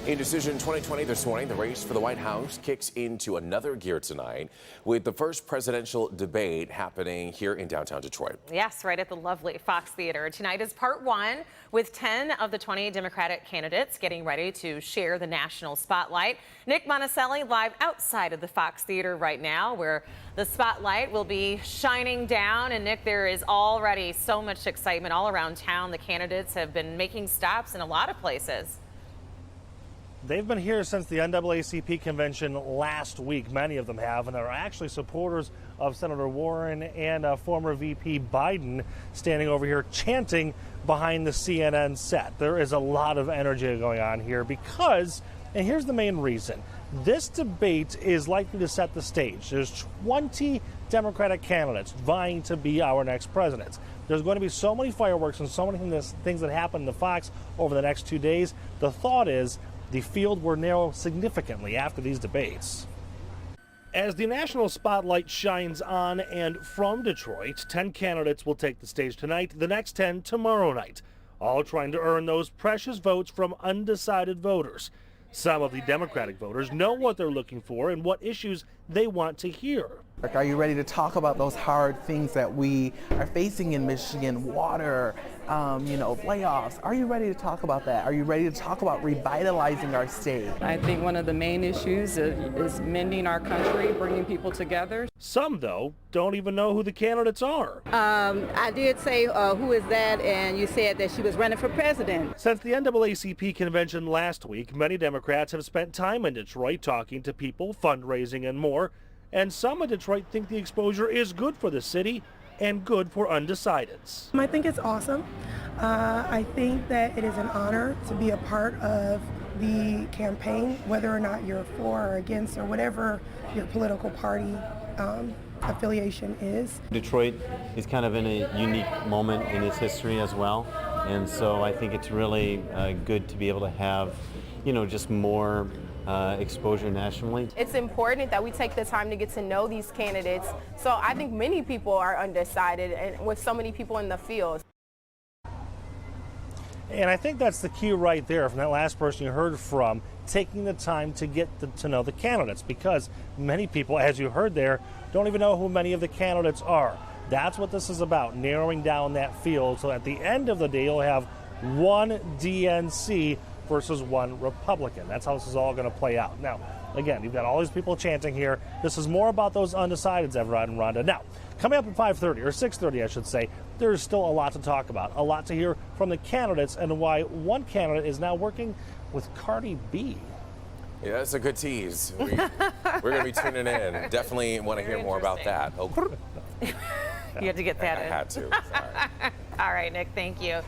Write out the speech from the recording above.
In Decision 2020 this morning, the race for the White House kicks into another gear tonight with the first presidential debate happening here in downtown Detroit. Yes, right at the lovely Fox Theater. Tonight is part one, with 10 of the 20 Democratic candidates getting ready to share the national spotlight. Nick Monticelli live outside of the Fox Theater right now, where the spotlight will be shining down. And Nick, there is already so much excitement all around town. The candidates have been making stops in a lot of places. They've been here since the NAACP convention last week. Many of them have, and are actually supporters of Senator Warren and former VP Biden standing over here chanting behind the CNN set. There is a lot of energy going on here because, and here's the main reason, this debate is likely to set the stage. There's 20 Democratic candidates vying to be our next president. There's going to be so many fireworks and so many things that happen in the Fox over the next 2 days. The thought is the field will narrow significantly after these debates. As the national spotlight shines on and from Detroit, 10 candidates will take the stage tonight, the next 10 tomorrow night, all trying to earn those precious votes from undecided voters. Some of the Democratic voters know what they're looking for and what issues they want to hear. Are you ready to talk about those hard things that we are facing in Michigan? Water, layoffs. Are you ready to talk about that? Are you ready to talk about revitalizing our state? I think one of the main issues is mending our country, bringing people together. Some, though, don't even know who the candidates are. I did say, who is that? And you said that she was running for president. Since the NAACP convention last week, many Democrats have spent time in Detroit talking to people, fundraising, and more. And some in Detroit think the exposure is good for the city and good for undecideds. I think it's awesome. I think that it is an honor to be a part of the campaign, whether or not you're for or against or whatever your political party affiliation is. Detroit is kind of in a unique moment in its history as well. And so I think it's really good to be able to have, just more exposure nationally. It's important that we take the time to get to know these candidates. So I think many people are undecided, and with so many people in the field. And I think that's the key right there from that last person you heard from, taking the time to get to know the candidates, because many people, as you heard there, don't even know who many of the candidates are. That's what this is about, narrowing down that field, so at the end of the day you'll have one DNC versus one Republican. That's how this is all going to play out. Now, again, you've got all these people chanting here. This is more about those undecideds, Everett and Rhonda. Now, coming up at 5:30, or 6:30, I should say, there's still a lot to talk about, a lot to hear from the candidates, and why one candidate is now working with Cardi B. Yeah, that's a good tease. We're going to be tuning in. Definitely want to hear more about that. Oh. You had to get that in. I had to. Sorry. All right, Nick, thank you.